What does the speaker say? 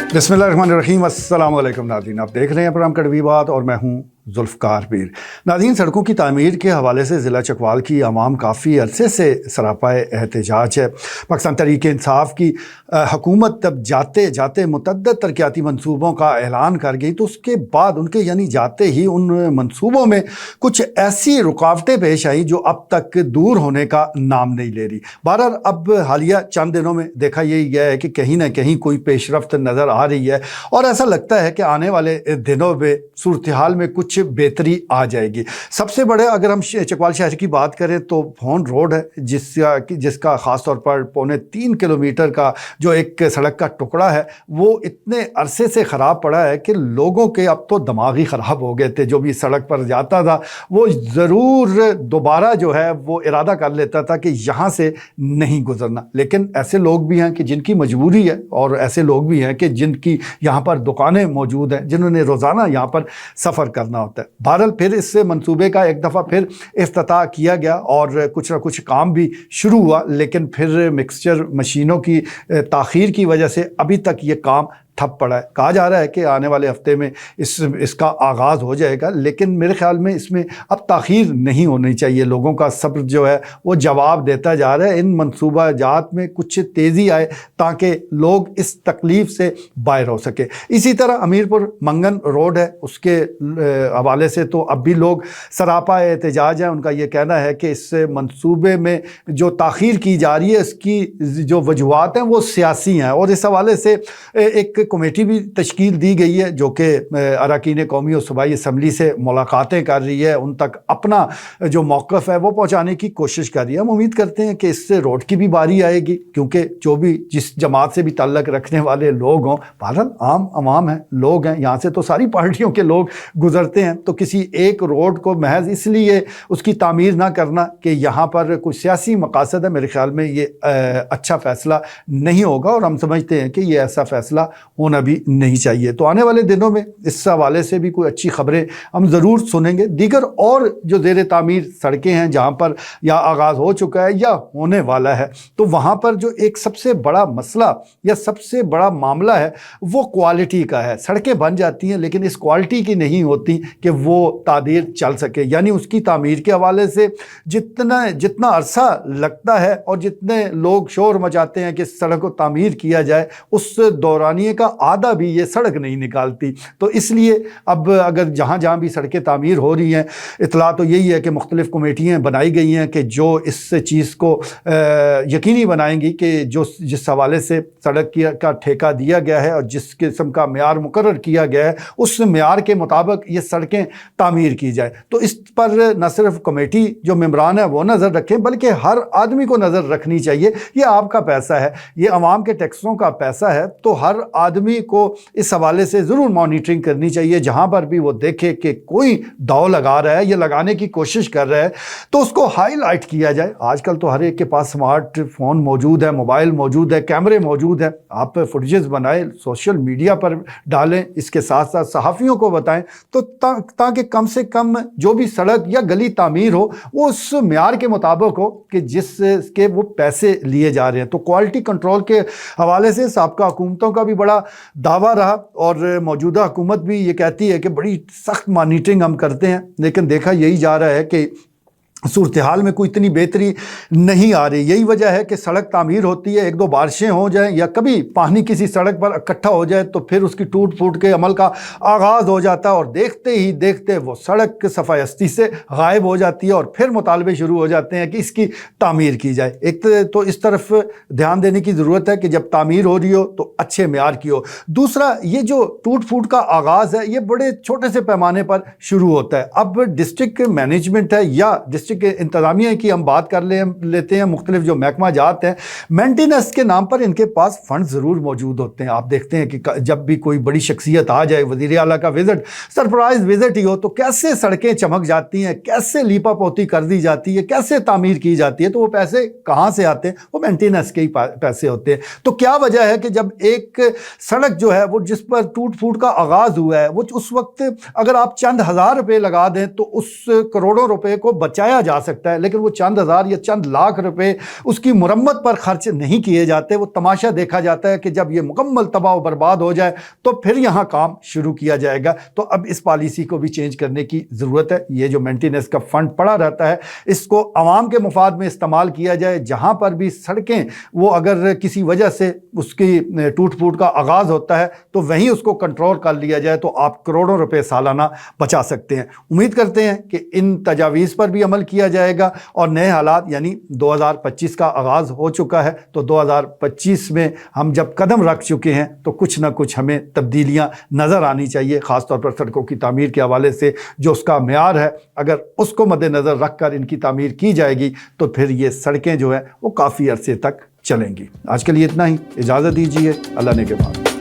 बिस्मिल्लाहिर्रहमानिर्रहीम। अस्सलाम वालेकुम नाज़रीन, आप देख रहे हैं प्रोग्राम कड़वी बात और मैं हूं जुल्फ़कार पीर। नाज़रीन, सड़कों की तामीर के हवाले से ज़िला चकवाल की आवाम काफ़ी अरसे से सरापाए एहतजाज है। पाकिस्तान तहरीक इंसाफ की हुकूमत तब जाते जाते मुतअद्दिद तरक्याती मनसूबों का ऐलान कर गई, तो उसके बाद उनके यानी जाते ही उन मनसूबों में कुछ ऐसी रुकावटें पेश आई जो अब तक दूर होने का नाम नहीं ले रही। बहरहाल अब हालिया चंद दिनों में देखा यही गया है कि कहीं ना कहीं कोई पेशरफ्त नज़र आ रही है और ऐसा लगता है कि आने वाले दिनों में सूरत हाल में कुछ बेहतरी आ जाएगी। सबसे बड़े अगर हम चकवाल शहर की बात करें तो फोन रोड है, जिसका ख़ास तौर पर 3.25 किलोमीटर का जो एक सड़क का टुकड़ा है वो इतने अरसे से ख़राब पड़ा है कि लोगों के अब तो दिमाग ही ख़राब हो गए थे। जो भी सड़क पर जाता था वो ज़रूर दोबारा जो है वो इरादा कर लेता था कि यहाँ से नहीं गुजरना। लेकिन ऐसे लोग भी हैं कि जिनकी मजबूरी है और ऐसे लोग भी हैं कि जिनकी यहाँ पर दुकानें मौजूद हैं, जिन्होंने रोज़ाना यहाँ पर सफ़र करना होता है। बहरहाल फिर इस मंसूबे का एक दफ़ा फिर इफ्तिताह किया गया और कुछ ना कुछ काम भी शुरू हुआ, लेकिन फिर मिक्सचर मशीनों की ताख़ीर की वजह से अभी तक ये काम ठप पड़ा है। कहा जा रहा है कि आने वाले हफ्ते में इसका आगाज़ हो जाएगा, लेकिन मेरे ख्याल में इसमें अब ताख़ीर नहीं होनी चाहिए। लोगों का सब्र जो है वो जवाब देता जा रहा है। इन मनसूबा जात में कुछ तेज़ी आए ताकि लोग इस तकलीफ़ से बाहर हो सके। इसी तरह अमीरपुर मंगन रोड है, उसके हवाले से तो अब भी लोग सरापा एहतजाज है। उनका ये कहना है कि इस मनसूबे में जो ताख़ीर की जा रही है इसकी जो वजूहात हैं वो सियासी हैं और इस हवाले से एक कमेटी भी तश्कील दी गई है जो कि अरकान कौमी और सूबाई असम्बली से मुलाकातें कर रही है, उन तक अपना जो मौक़िफ़ है वो पहुँचाने की कोशिश कर रही है। हम उम्मीद करते हैं कि इससे रोड की भी बारी आएगी, क्योंकि जो भी जिस जमात से भी ताल्लुक़ रखने वाले लोग हों, बहरहाल आम अवाम हैं, लोग हैं, यहाँ से तो सारी पार्टियों के लोग गुज़रते हैं, तो किसी एक रोड को महज इसलिए उसकी तामीर ना करना कि यहाँ पर कुछ सियासी मकासद है, मेरे ख़्याल में ये अच्छा फ़ैसला नहीं होगा और हम समझते हैं कि ये ऐसा फ़ैसला होना भी नहीं चाहिए। तो आने वाले दिनों में इस हवाले से भी कोई अच्छी खबरें हम ज़रूर सुनेंगे। दीगर और जो ज़ेर तामीर सड़कें हैं जहाँ पर या आगाज़ हो चुका है या होने वाला है, तो वहाँ पर जो एक सबसे बड़ा मसला या सबसे बड़ा मामला है वो क्वालिटी का है। सड़कें बन जाती हैं लेकिन इस क्वालिटी की नहीं होती कि वो तादीर चल सके, यानी उसकी तामीर के हवाले से जितना अरसा लगता है और जितने लोग शोर मचाते हैं कि इस सड़क को तामीर किया जाए, उस दौरानिए का आधा भी ये सड़क नहीं निकालती। तो इसलिए अब अगर जहाँ जहाँ भी सड़कें तामीर हो रही हैं, इतला तो यही है कि मुख्तलिफ़ कमेटियाँ बनाई गई हैं कि जो इस चीज़ को यकीनी बनाएंगी कि जिस हवाले से सड़क का ठेका दिया गया है और जिस किस्म का मेयार मुकर्रर किया गया है उस मेयार के मुताबिक ये सड़कें तामीर की जाए। तो इस पर न सिर्फ कमेटी जो मेंबरान है वो नज़र रखें, बल्कि हर आदमी को नज़र रखनी चाहिए। ये आपका पैसा है, ये आवाम के टैक्सों का पैसा है, तो हर आदमी को इस हवाले से ज़रूर मॉनिटरिंग करनी चाहिए। जहाँ पर भी वो देखे कि कोई दाव लगा रहा है या लगाने की कोशिश कर रहा है तो उसको हाईलाइट किया जाए। आजकल तो हर एक के पास स्मार्टफोन मौजूद है, मोबाइल मौजूद है, कैमरे मौजूद है, आप फुटेजेस बनाएं, सोशल मीडिया पर डालें, इसके साथ साथ सहाफ़ियों को बताएं, तो ताकि कम से कम जो भी सड़क या गली तामीर हो वो उस मेयार के मुताबिक हो कि जिसके वो पैसे लिए जा रहे हैं। तो क्वालिटी कंट्रोल के हवाले से साबका हुकूमतों का भी बड़ा दावा रहा और मौजूदा हुकूमत भी ये कहती है कि बड़ी सख्त मॉनिटरिंग हम करते हैं, लेकिन देखा यही जा रहा है कि सूरत हाल में कोई इतनी बेहतरी नहीं आ रही। यही वजह है कि सड़क तामीर होती है, एक दो बारिशें हो जाएं या कभी पानी किसी सड़क पर इकट्ठा हो जाए तो फिर उसकी टूट फूट के अमल का आगाज़ हो जाता है और देखते ही देखते वो सड़क सफ़ायस्ती से गायब हो जाती है और फिर मुतालबे शुरू हो जाते हैं कि इसकी तामीर की जाए। एक तो इस तरफ ध्यान देने की ज़रूरत है कि जब तामीर हो रही हो तो अच्छे मेयार की हो। दूसरा, ये जो टूट फूट का आगाज़ है ये बड़े छोटे से पैमाने पर शुरू होता है। अब डिस्ट्रिक्ट मैनेजमेंट है या डिस्ट्रिक्ट इंतज़ामिया की हम बात कर लेते हैं, मुख्तलिफ जो महकमा जात हैं, मेंटेनेंस के नाम पर इनके पास फंड ज़रूर मौजूद होते हैं। आप देखते हैं कि जब भी कोई बड़ी शख्सियत आ जाए, वज़ीर आला का विज़िट, सरप्राइज़ विज़िट ही हो, तो कैसे सड़कें चमक जाती हैं, कैसे लीपा पोती कर दी जाती है, कैसे तामीर की जाती है। तो वो पैसे कहाँ से आते हैं? वो मेंटेनेंस के ही पैसे होते हैं। तो क्या वजह है कि जब एक सड़क जो है वो जिस पर टूट फूट का आगाज़ हुआ है वो उस वक्त अगर आप चंद हज़ार रुपये लगा दें तो उस करोड़ों रुपए को बचाया بچایا جا سکتا ہے، لیکن وہ چند ہزار یا چند لاکھ روپے اس کی مرمت پر خرچ نہیں کیے جاتے۔ وہ تماشا دیکھا جاتا ہے کہ جب یہ مکمل تباہ و برباد ہو جائے تو پھر یہاں کام شروع کیا جائے گا۔ تو اب اس پالیسی کو بھی چینج کرنے کی ضرورت ہے۔ یہ جو مینٹیننس کا فنڈ پڑا رہتا ہے اس کو عوام کے مفاد میں استعمال کیا جائے۔ جہاں پر بھی سڑکیں وہ اگر کسی وجہ سے اس کی ٹوٹ پھوٹ کا آغاز ہوتا ہے تو وہیں اس کو کنٹرول کر لیا جائے تو آپ کروڑوں روپے سالانہ بچا سکتے ہیں۔ امید کرتے ہیں کہ ان تجاویز پر بھی عمل کیا جائے گا اور نئے حالات یعنی 2025 کا آغاز ہو چکا ہے تو 2025 میں ہم جب قدم رکھ چکے ہیں تو کچھ نہ کچھ ہمیں تبدیلیاں نظر آنی چاہیے، خاص طور پر سڑکوں کی تعمیر کے حوالے سے جو اس کا معیار ہے اگر اس کو مد نظر رکھ کر ان کی تعمیر کی جائے گی تو پھر یہ سڑکیں جو ہیں وہ کافی عرصے تک چلیں گی۔ آج کے لیے اتنا ہی، اجازت دیجیے، اللہ نے کے بعد۔